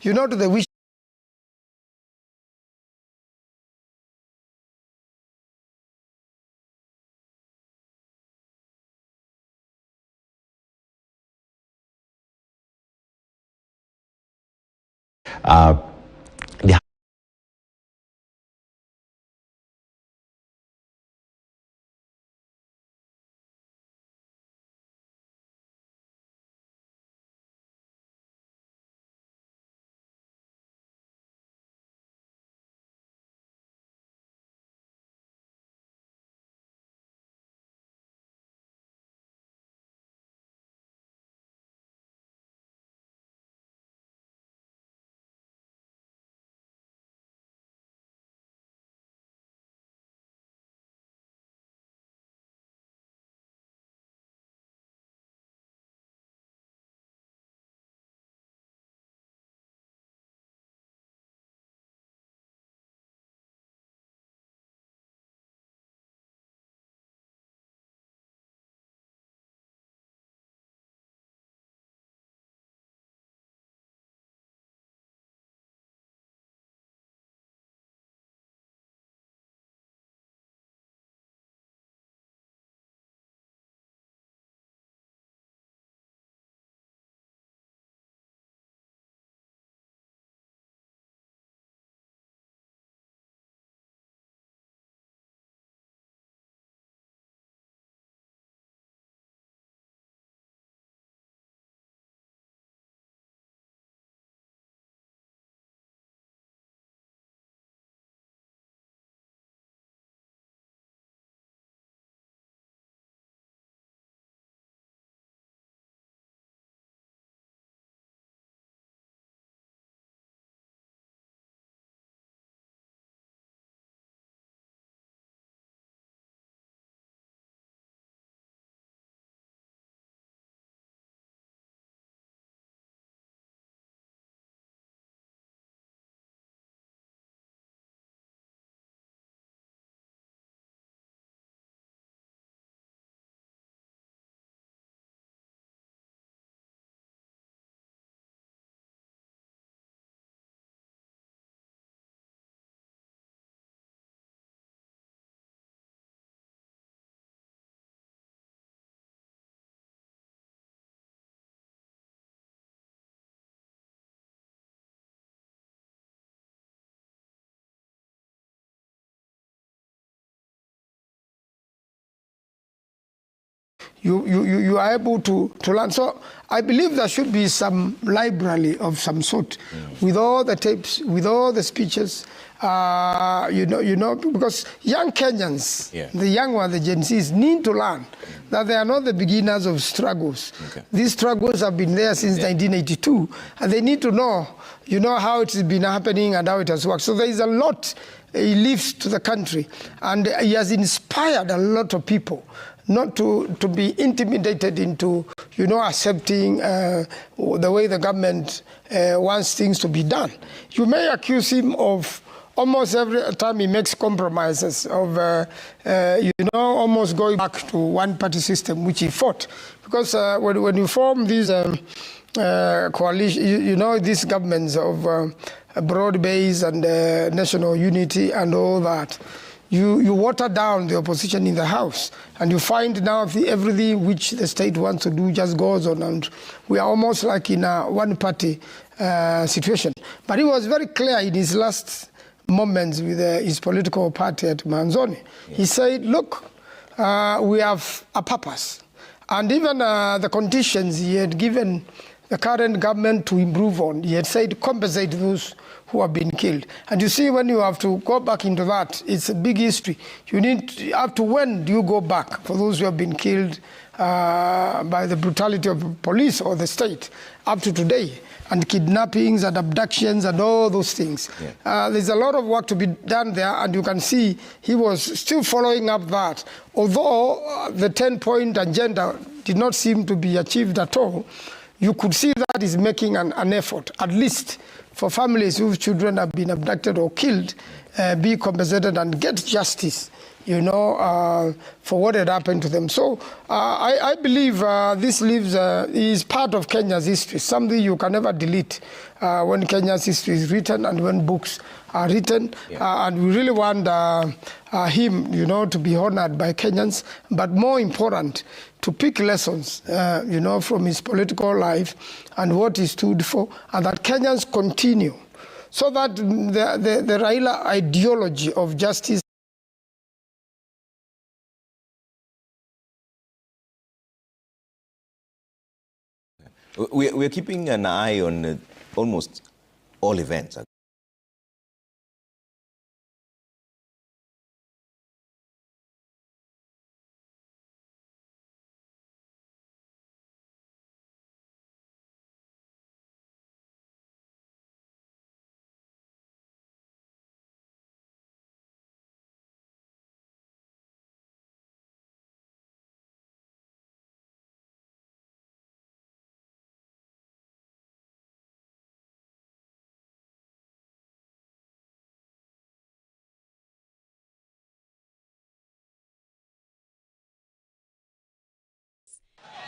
to the wish. You are able to learn. So I believe there should be some library of some sort with all the tapes, with all the speeches, because young Kenyans, the young ones, the Gen Zs, need to learn that they are not the beginners of struggles. These struggles have been there since 1982, and they need to know, how it has been happening and how it has worked. So there is a lot he leaves to the country, and he has inspired a lot of people not to be intimidated into, accepting the way the government wants things to be done. You may accuse him of almost every time he makes compromises of, almost going back to one-party system, which he fought. Because when you form these coalition, these governments of broad base and national unity and all that, you water down the opposition in the House, and you find now everything which the state wants to do just goes on, and we are almost like in a one-party situation. But he was very clear in his last moments with his political party at Manzoni. He said, look, we have a purpose. And even the conditions he had given the current government to improve on, he had said compensate those who have been killed. And you see, when you have to go back into that, it's a big history. Up to when do you go back for those who have been killed by the brutality of police or the state up to today, and kidnappings and abductions and all those things. There's a lot of work to be done there, and you can see he was still following up that. Although the 10-point agenda did not seem to be achieved at all, you could see that he's making an effort, at least for families whose children have been abducted or killed, be compensated and get justice. for what had happened to them. So I believe this is part of Kenya's history, something you can never delete when Kenya's history is written and when books are written. And we really want him, to be honored by Kenyans, but more important, to pick lessons, from his political life and what he stood for, and that Kenyans continue, so that the Raila ideology of justice We're keeping an eye on almost all events.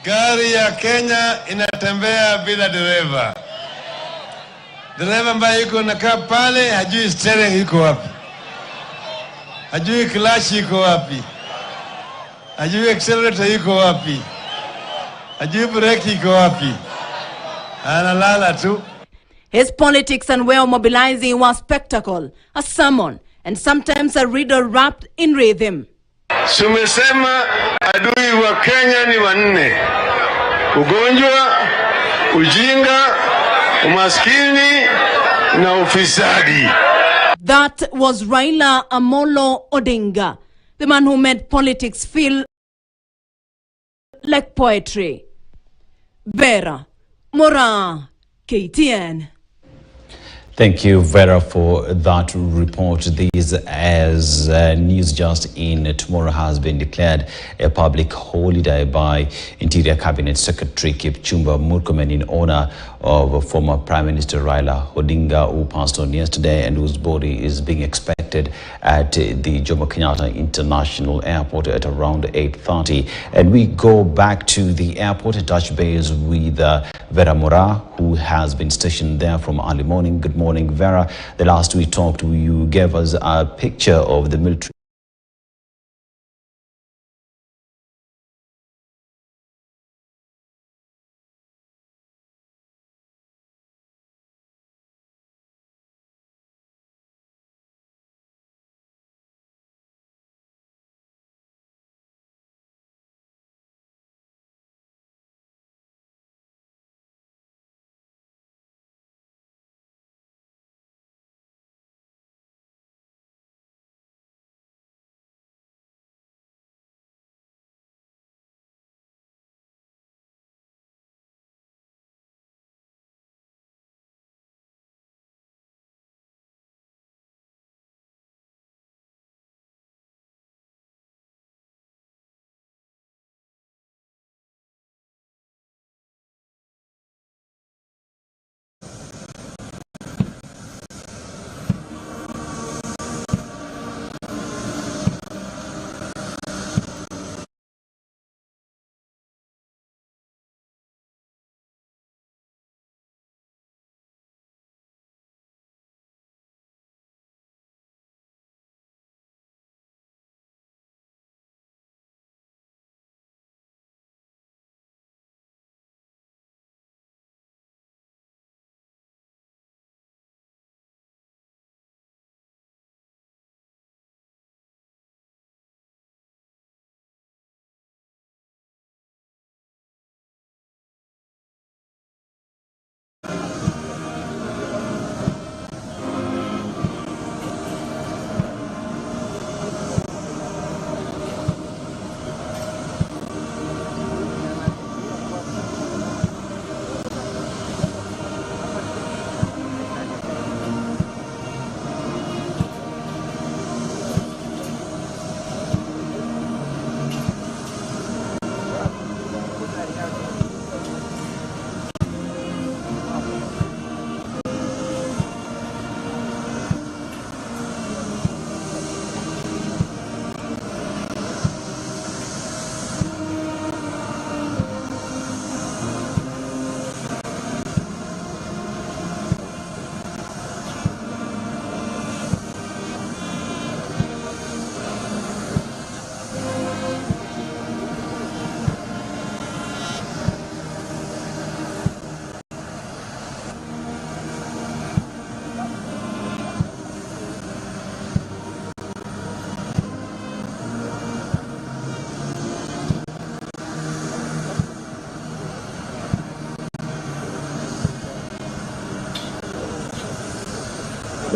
Gari ya Kenya inatembea bila dereva. Dereva ambaye yuko nakaa pale hajui steering iko wapi, hajui clutch iko wapi, hajui accelerator iko wapi, hajui brake iko wapi, analala tu. His politics and way of mobilizing was spectacle, a sermon, and sometimes a riddle wrapped in rhythm. Sumesema adui wa Kenya ni wanne: ugonjwa, ujinga, umaskini na ufisadi. That was Raila Amolo Odinga, the man who made politics feel like poetry. Vera Mora, KTN. Thank you, Vera, for that report. This as news just in. Tomorrow has been declared a public holiday by Interior Cabinet Secretary Kipchumba Murkomen in honor of former Prime Minister Raila Odinga, who passed on yesterday and whose body is being expected at the Jomo Kenyatta International Airport at around 8:30. And we go back to the airport and touch base with Vera Mora, who has been stationed there from early morning. Good morning, Vera. The last we talked, you gave us a picture of the military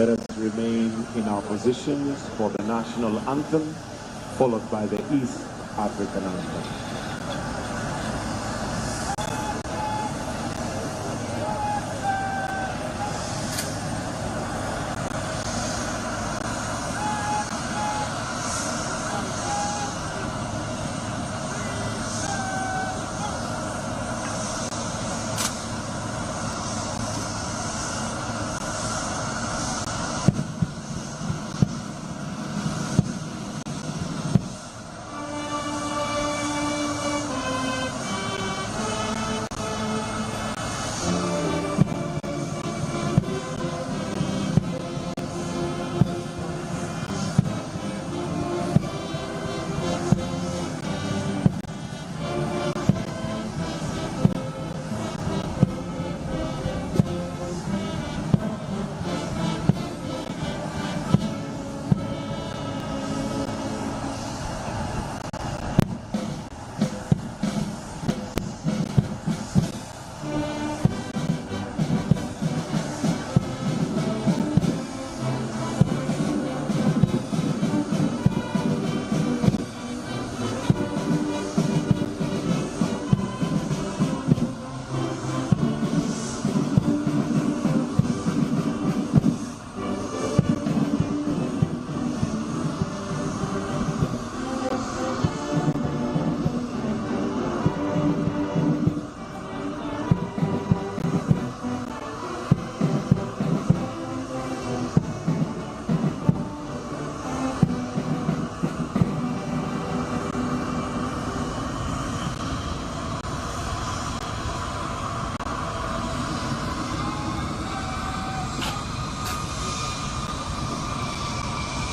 Let us remain in our positions for the national anthem, followed by the East African anthem.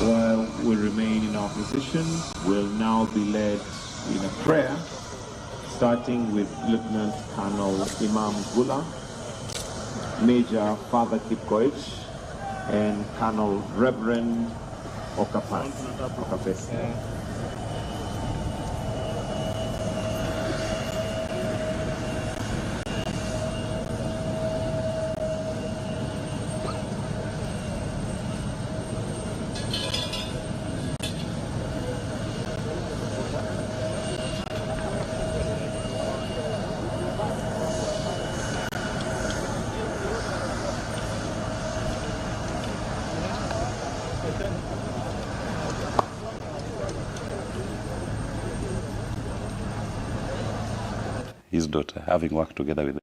While we remain in our positions, we'll now be led in a prayer, starting with Lieutenant Colonel Imam Gula, Major Father Kipkoech, and Colonel Reverend Okapesi. His daughter, having worked together with them.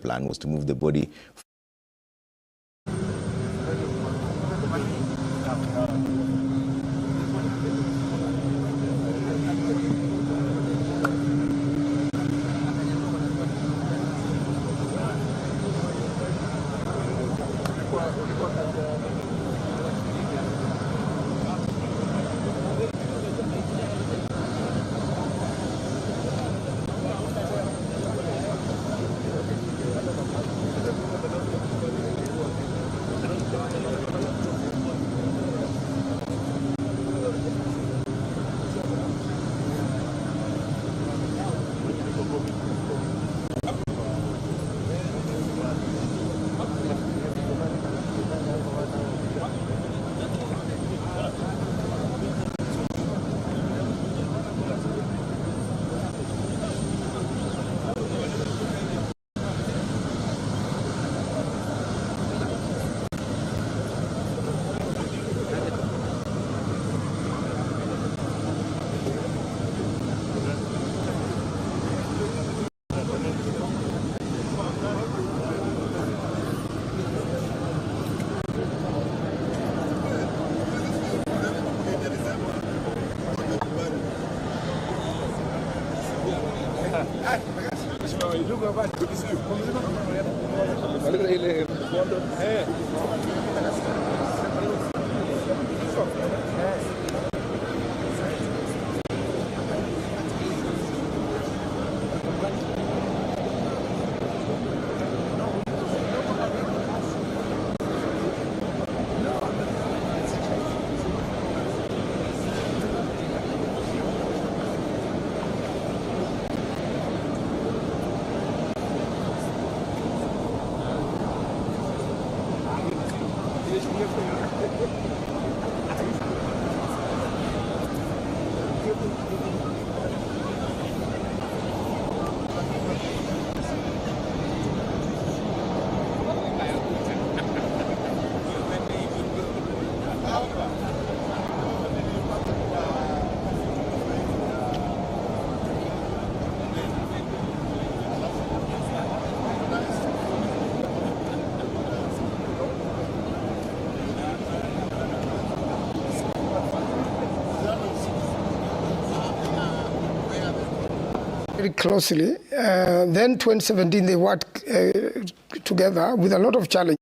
Plan was to move the body. Very closely. Then 2017 they worked together with a lot of challenges.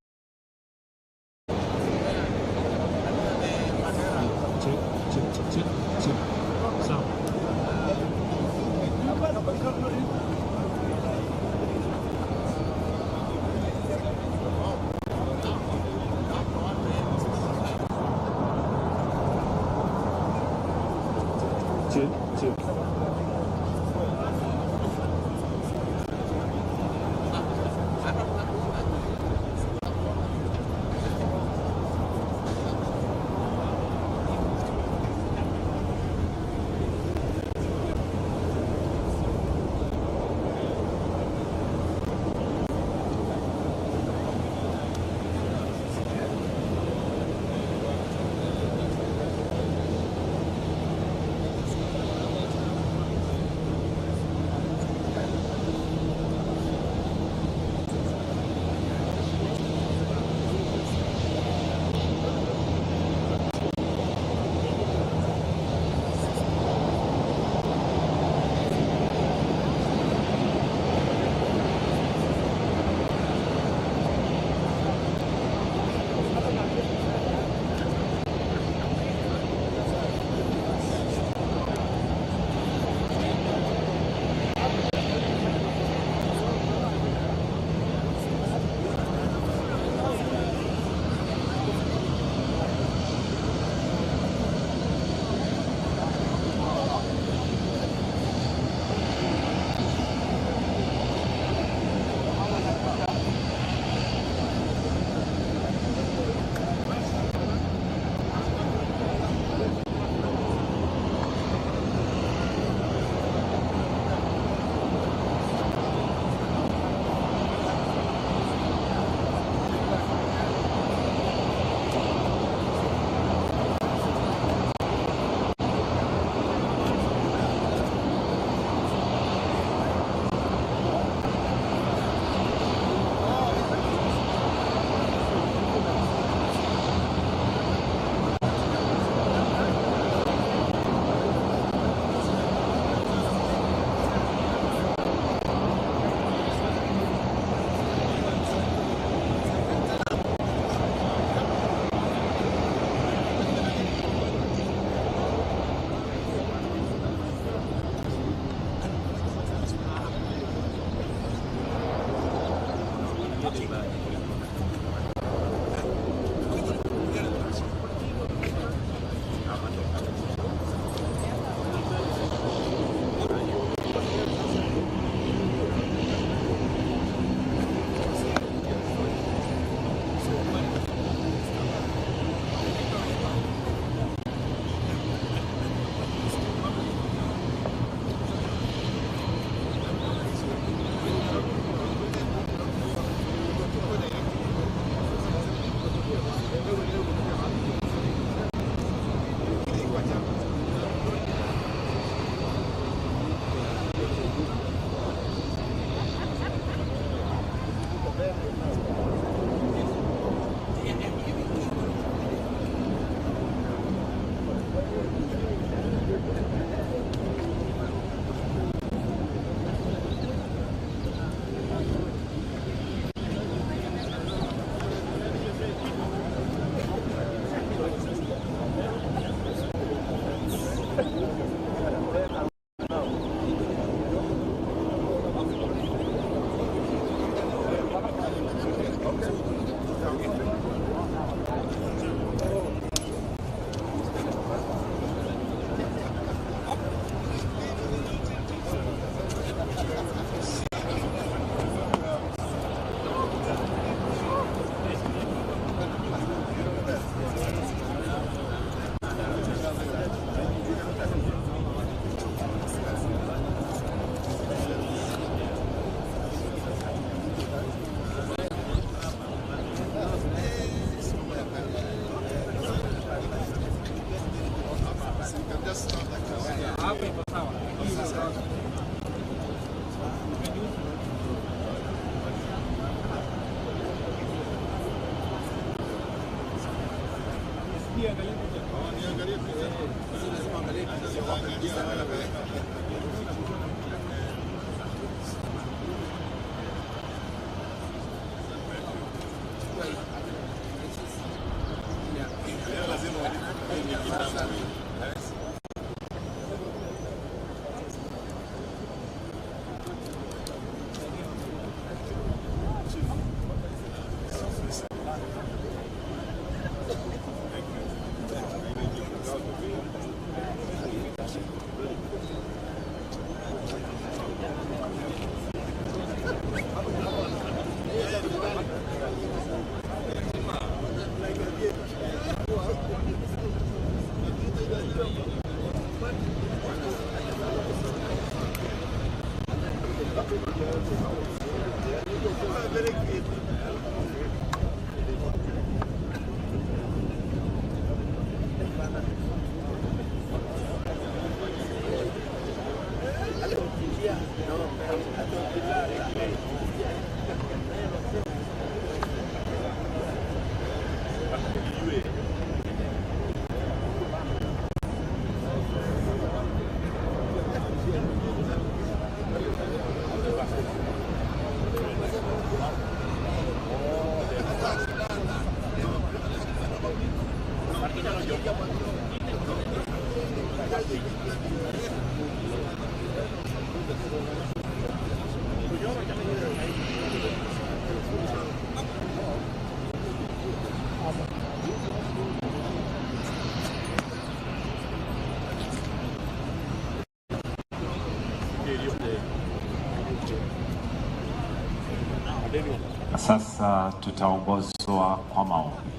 Sasa tutaongozwa kwa maombi.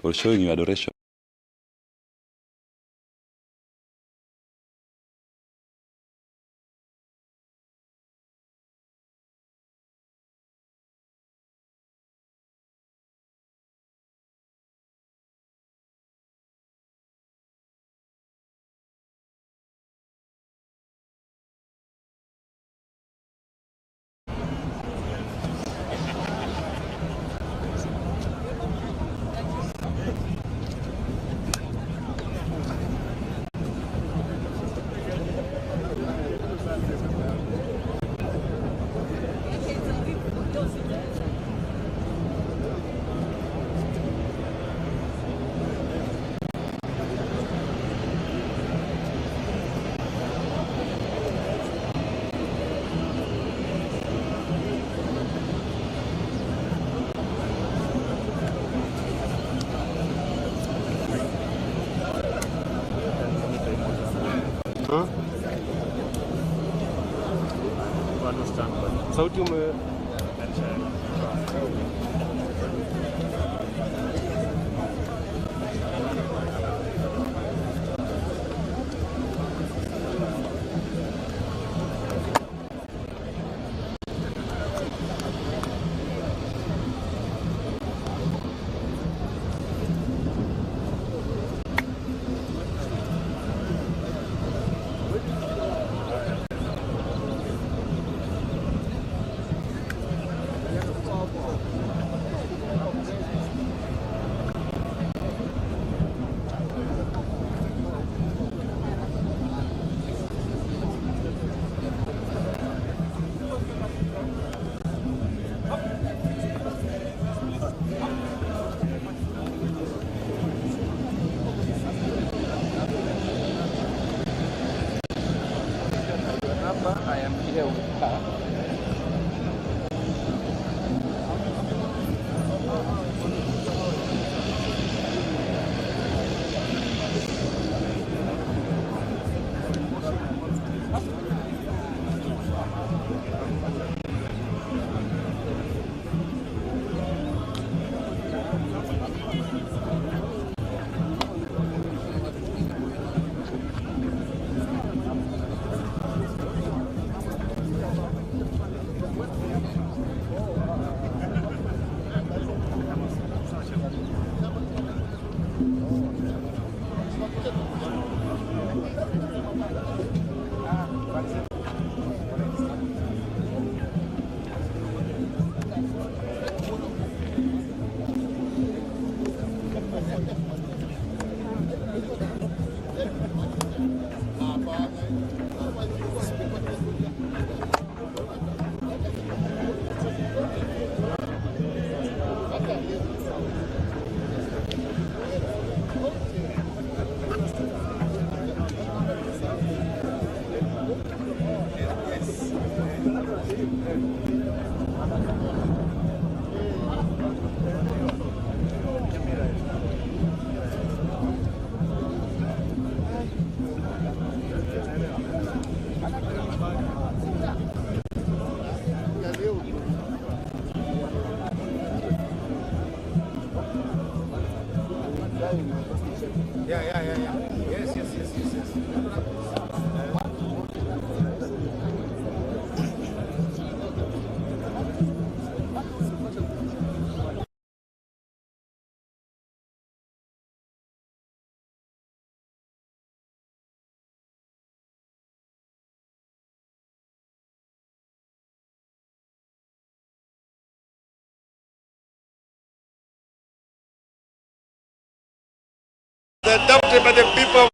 For showing you adoration. Sauti Adopted by the people.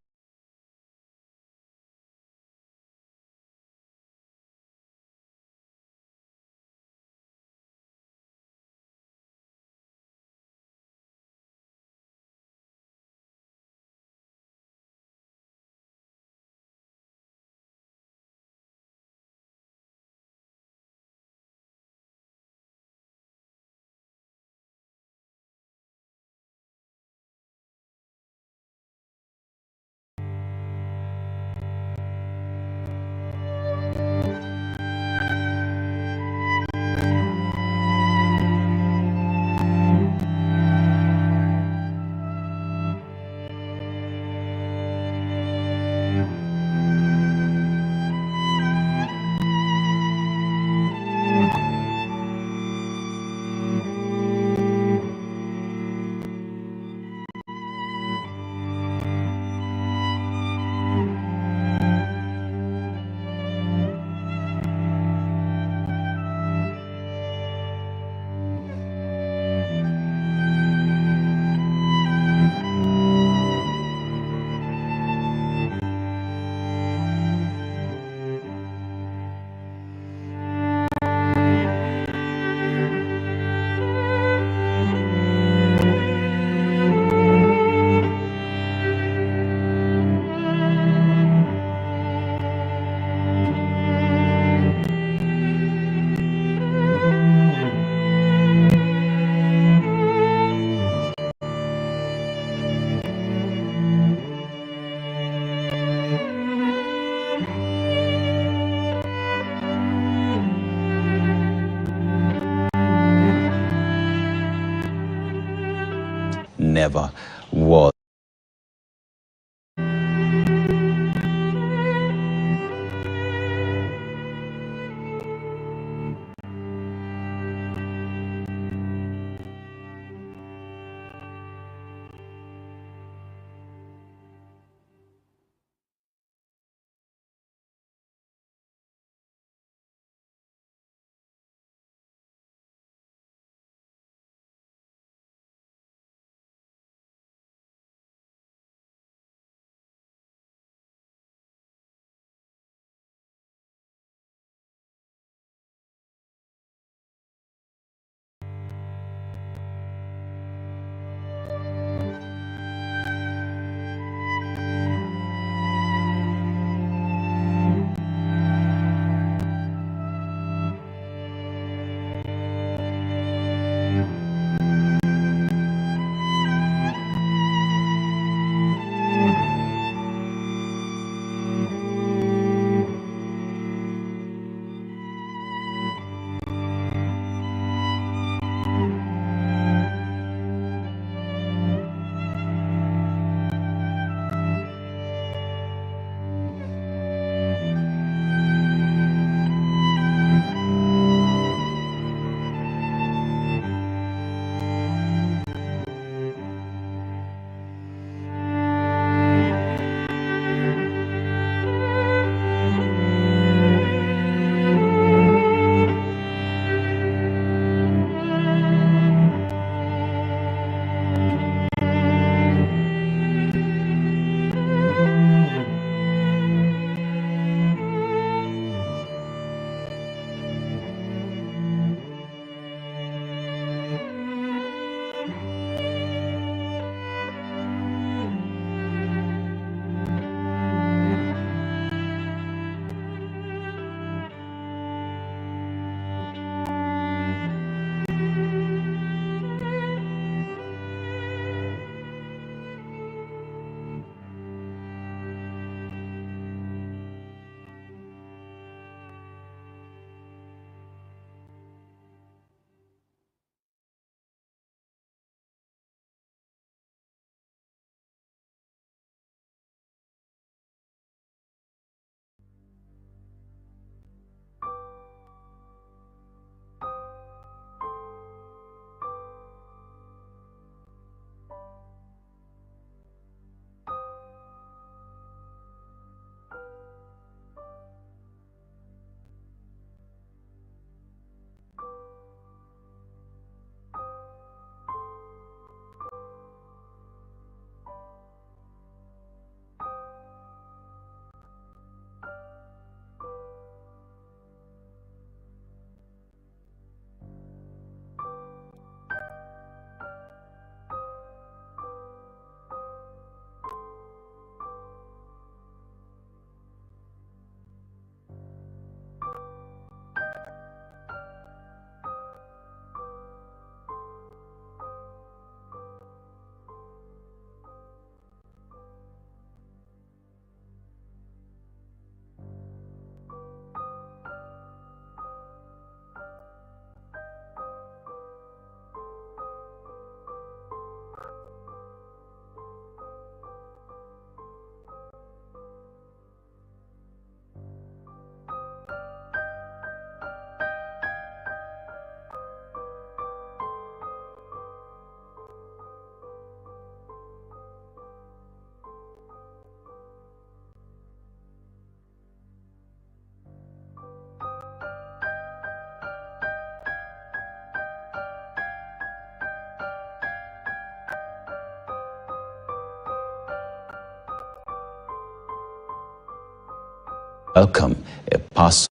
Never was. welcome a person.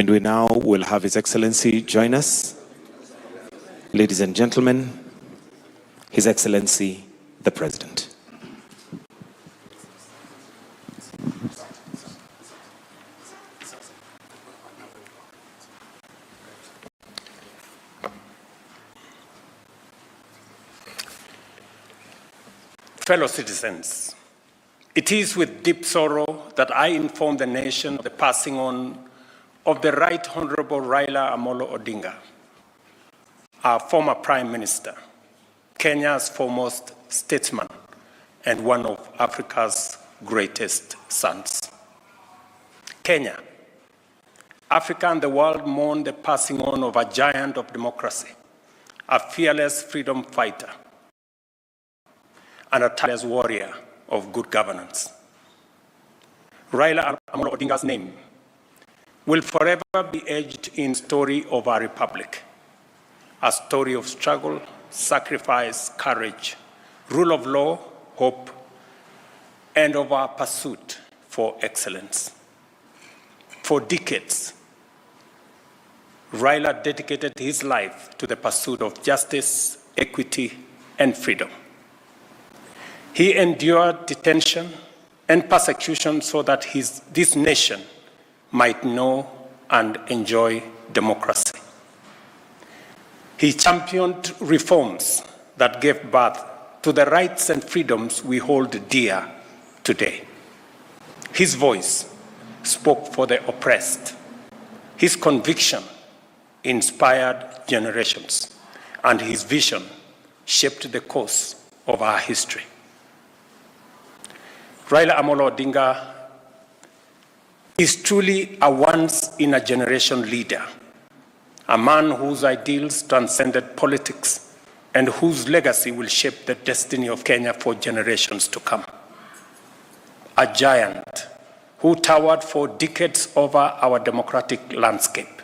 And we now will have His Excellency join us. Ladies and gentlemen, His Excellency, the President. Fellow citizens, it is with deep sorrow that I inform the nation of the passing on of the Right Honorable Raila Amolo Odinga, our former Prime Minister, Kenya's foremost statesman, and one of Africa's greatest sons. Kenya, Africa and the world mourn the passing on of a giant of democracy, a fearless freedom fighter, and a tireless warrior of good governance. Raila Amolo Odinga's name will forever be etched in the story of our republic, a story of struggle, sacrifice, courage, rule of law, hope, and of our pursuit for excellence. for decades, Raila dedicated his life to the pursuit of justice, equity, and freedom. He endured detention and persecution so that this nation might know and enjoy democracy. He championed reforms that gave birth to the rights and freedoms we hold dear today. His voice spoke for the oppressed. His conviction inspired generations, and his vision shaped the course of our history. Raila Amolo Odinga is truly a once-in-a-generation leader, a man whose ideals transcended politics and whose legacy will shape the destiny of Kenya for generations to come. A giant who towered for decades over our democratic landscape.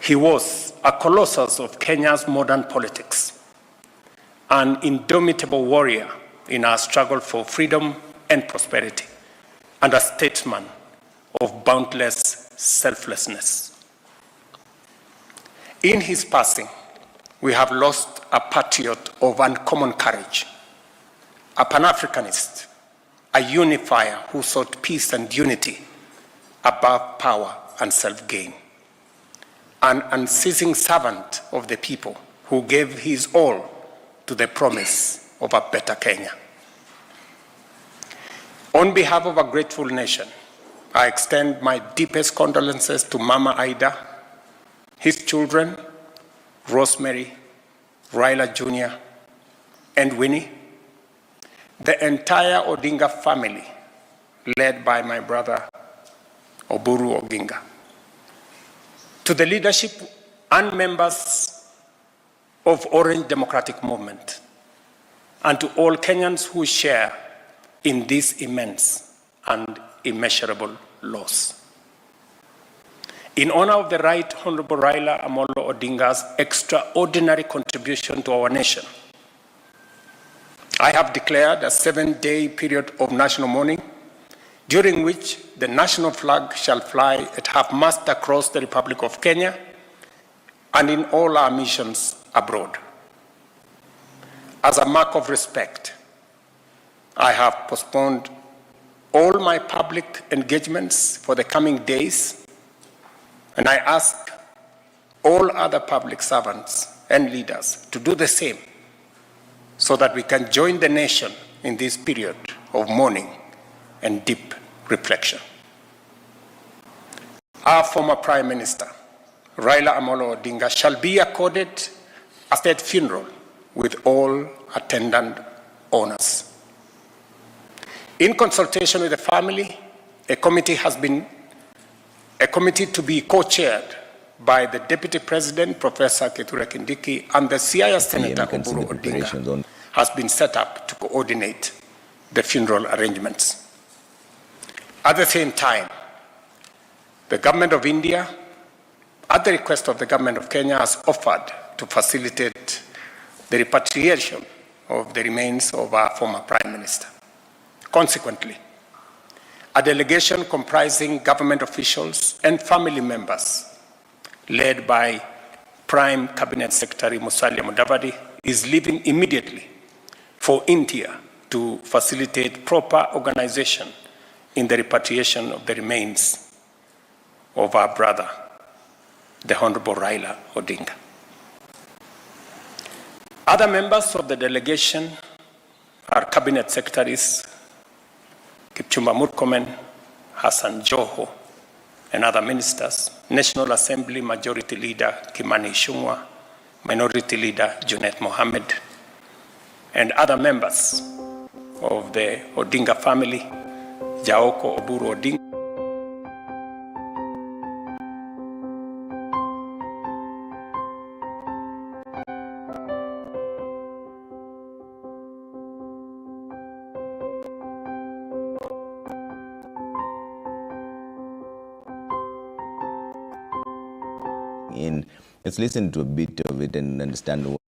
He was a colossus of Kenya's modern politics, an indomitable warrior in our struggle for freedom and prosperity, and a statesman of boundless selflessness. In his passing, we have lost a patriot of uncommon courage, a Pan-Africanist, a unifier who sought peace and unity above power and self-gain, an unceasing servant of the people who gave his all to the promise of a better Kenya. On behalf of a grateful nation, I extend my deepest condolences to Mama Ida, his children, Rosemary, Raila Jr., and Winnie, the entire Odinga family, led by my brother, Oburu Odinga. To the leadership and members of Orange Democratic Movement, and to all Kenyans who share in this immense and immeasurable loss. In honor of the Right Honorable Raila Amolo Odinga's extraordinary contribution to our nation, I have declared a 7-day period of national mourning, during which the national flag shall fly at half-mast across the Republic of Kenya and in all our missions abroad. As a mark of respect, I have postponed all my public engagements for the coming days, and I ask all other public servants and leaders to do the same so that we can join the nation in this period of mourning and deep reflection. Our former Prime Minister, Raila Amolo Odinga, shall be accorded a state funeral with all attendant honors. In consultation with the family, a committee to be co-chaired by the Deputy President, Professor Kithure Kindiki, and the CIS Senator Oburu Odinga, has been set up to coordinate the funeral arrangements. At the same time, the Government of India, at the request of the Government of Kenya, has offered to facilitate the repatriation of the remains of our former Prime Minister. Consequently, a delegation comprising government officials and family members, led by Prime Cabinet Secretary Musalia Mudavadi, is leaving immediately for India to facilitate proper organization in the repatriation of the remains of our brother, the Honorable Raila Odinga. Other members of the delegation are Cabinet Secretaries Kipchumba Murkomen, Hassan Joho, and other ministers, National Assembly Majority Leader Kimani Ichung'wah, Minority Leader Junet Mohammed, and other members of the Odinga family, Jaoko Oburu Odinga. Let's listen to a bit of it and understand what.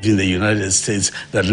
in the United States that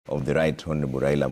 of the Right Honorable Raila.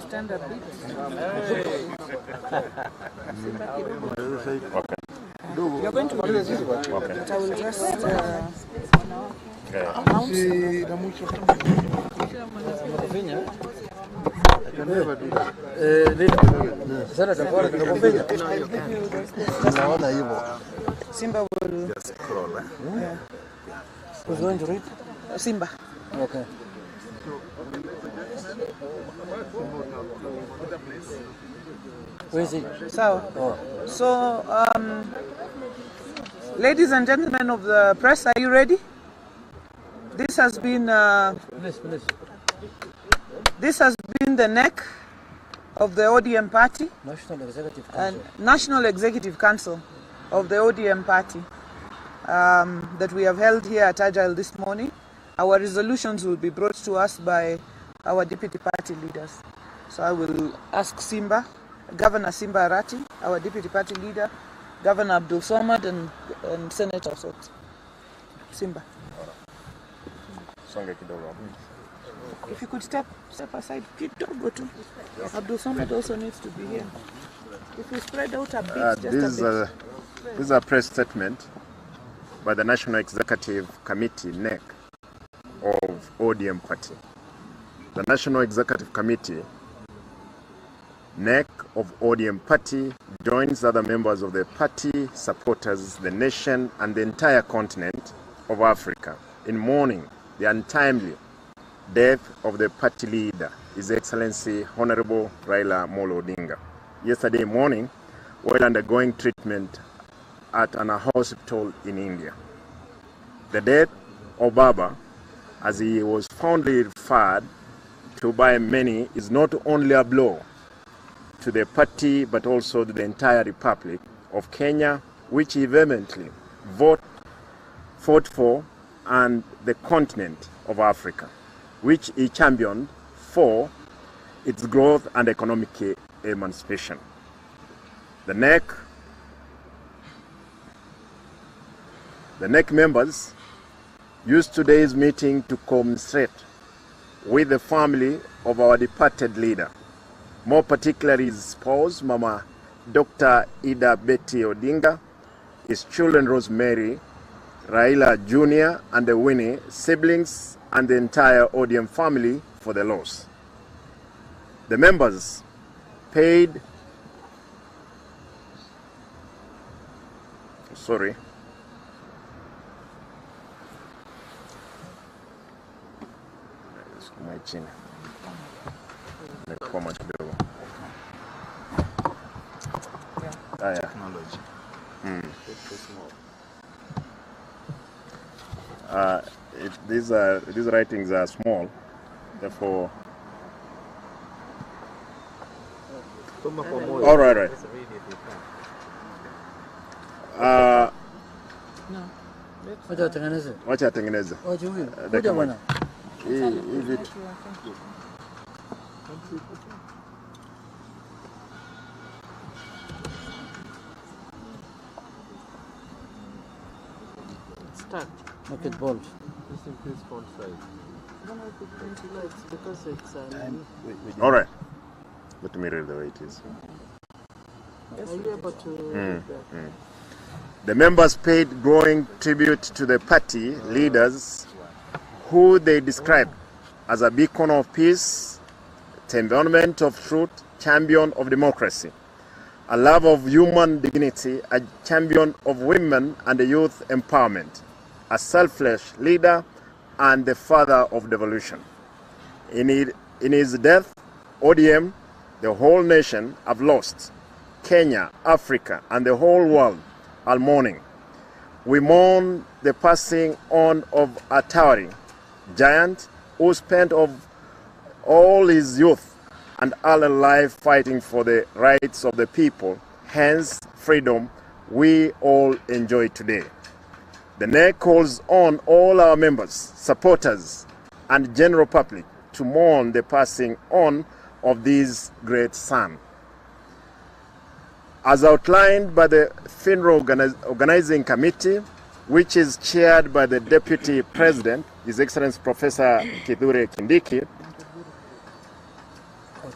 Stand up, bit. You're going to do this, but I will just announce. I can never do that. Simba will just crawl. Yeah. Who's going to read? Simba. Okay. Where is he? So, ladies and gentlemen of the press, are you ready? This has been This has been the neck of the ODM party, National Executive Council of the ODM party that we have held here at Agile this morning. Our resolutions will be brought to us by our deputy party leaders. So I will ask Simba, Governor Simba Arati, our deputy party leader, Governor Abdul Somad, and Senator Sot. Simba. If you could step aside, kidogo tu. Abdul Somad also needs to be here. If we spread out a bit, just a bit. This is a press statement by the National Executive Committee, NEC, of ODM Party. The National Executive Committee, NEC of ODM Party, joins other members of the party, supporters, the nation, and the entire continent of Africa in mourning the untimely death of the party leader, His Excellency Honorable Raila Odinga. Yesterday morning, while undergoing treatment at an hospital in India. The death of Baba, as he was fondly referred to by many, is not only a blow to the party but also to the entire Republic of Kenya, which he vehemently fought for, and the continent of Africa, which he championed for its growth and economic emancipation. The NEC members used today's meeting to commiserate with the family of our departed leader, more particularly his spouse, Mama Dr. Ida Betty Odinga, his children Rosemary, Raila Jr. and the Winnie, siblings, and the entire ODM family for the loss. The members paid these writings are small, therefore. All right. Wacha atengeneze. Hii vitu. Start. Make it bold. Just increase font size. Because it's all right. Let me read the way it is. Are you able to The members paid growing tribute to the party leaders who they described as a beacon of peace, embodiment of truth, champion of democracy, a love of human dignity, a champion of women and youth empowerment, a selfless leader, and the father of devolution. In his death, ODM, the whole nation, have lost. Kenya, Africa, and the whole world are mourning. We mourn the passing on of a towering giant who spent of all his youth and early life fighting for the rights of the people, hence freedom we all enjoy today. The NEC calls on all our members, supporters, and general public to mourn the passing on of this great son. As outlined by the funeral organizing committee, which is chaired by the Deputy President, His Excellency Professor Kithure Kindiki,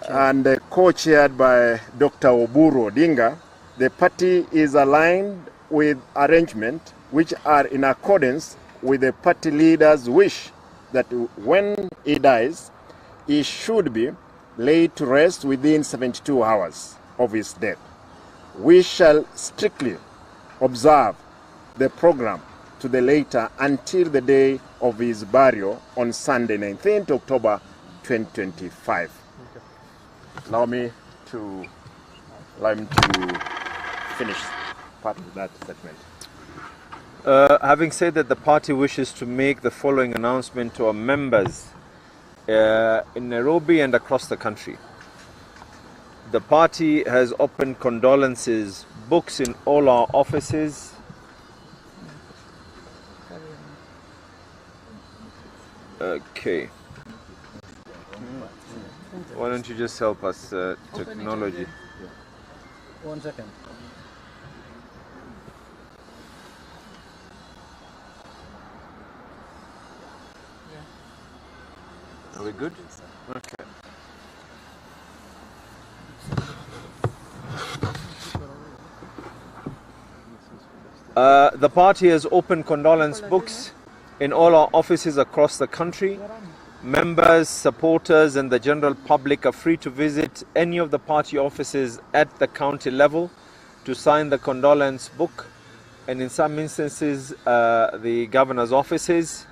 and co-chaired by Dr. Oburu Odinga, the party is aligned with arrangements which are in accordance with the party leader's wish that when he dies, he should be laid to rest within 72 hours of his death. We shall strictly observe the program to the later until the day of his burial on Sunday, 19th October 2025. Okay. Allow me to finish part of that statement. Having said that, the party wishes to make the following announcement to our members in Nairobi and across the country. The party has opened condolences books in all our offices. Okay. Why don't you just help us, technology? 1 second. Are we good? Okay. The party has opened condolence books in all our offices across the country. Members, supporters, and the general public are free to visit any of the party offices at the county level to sign the condolence book, and in some instances, the governor's offices.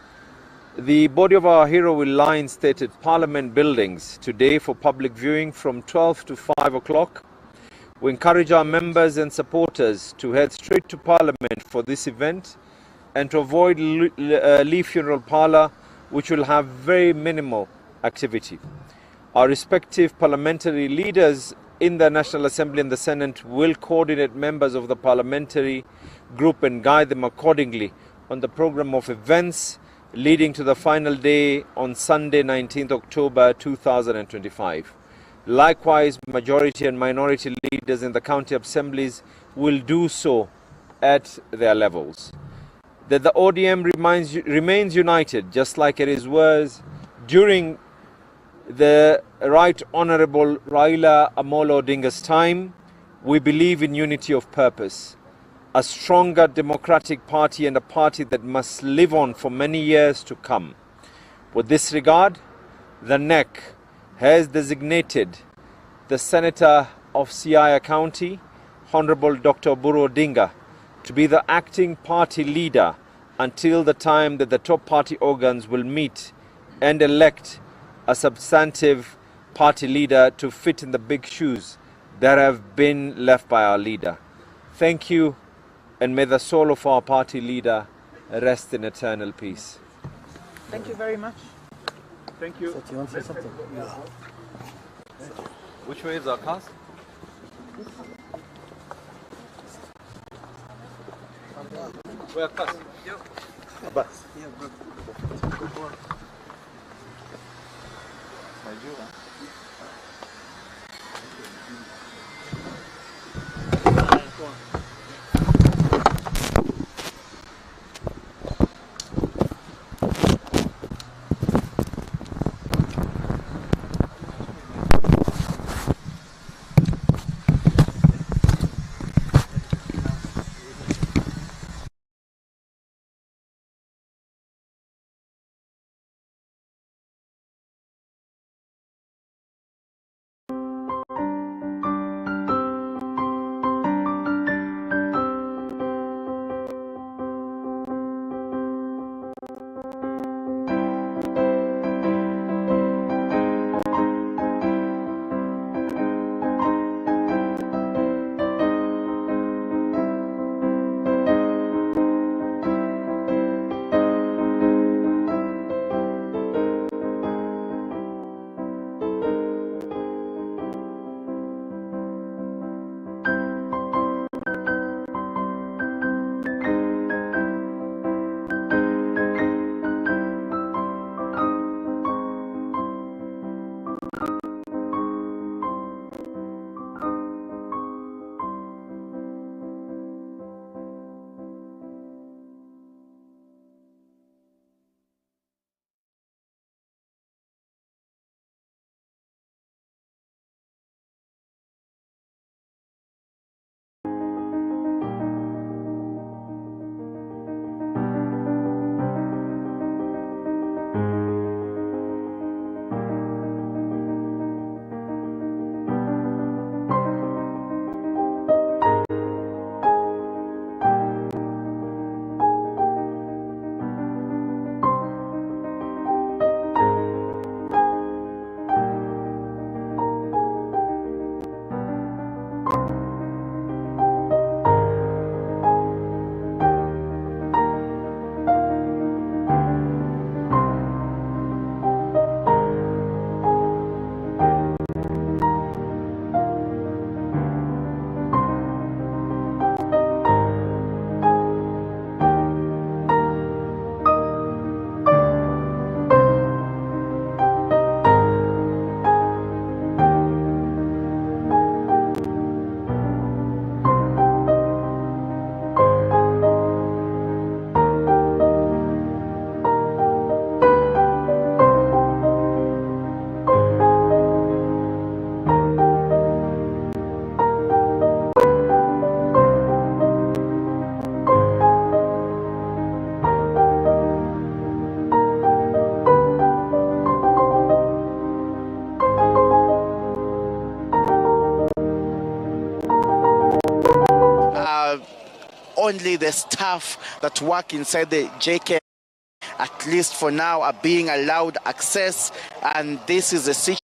The body of our hero will lie in Parliament buildings today for public viewing from 12 to 5 o'clock. We encourage our members and supporters to head straight to Parliament for this event and to avoid Lee Funeral Parlour, which will have very minimal activity. Our respective parliamentary leaders in the National Assembly and the Senate will coordinate members of the parliamentary group and guide them accordingly on the program of events leading to the final day on Sunday, 19th October 2025. Likewise, majority and minority leaders in the county assemblies will do so at their levels. That the ODM remains united, just like it was during the Right Honourable Raila Amolo Odinga's time. We believe in unity of purpose, a stronger democratic party and a party that must live on for many years to come. With this regard, the NEC has designated the Senator of Siaya County, Honourable Dr. Uvoro Odinga, to be the acting party leader until the time that the top party organs will meet and elect a substantive party leader to fit in the big shoes that have been left by our leader. Thank you, and may the soul of our party leader rest in eternal peace. Thank you very much. Thank you. So, do you want to say something? Yeah. Which way is our cast? Where cast? Bus. Yeah, bro. only the staff that work inside the JK, at least for now, are being allowed access, and this is a situation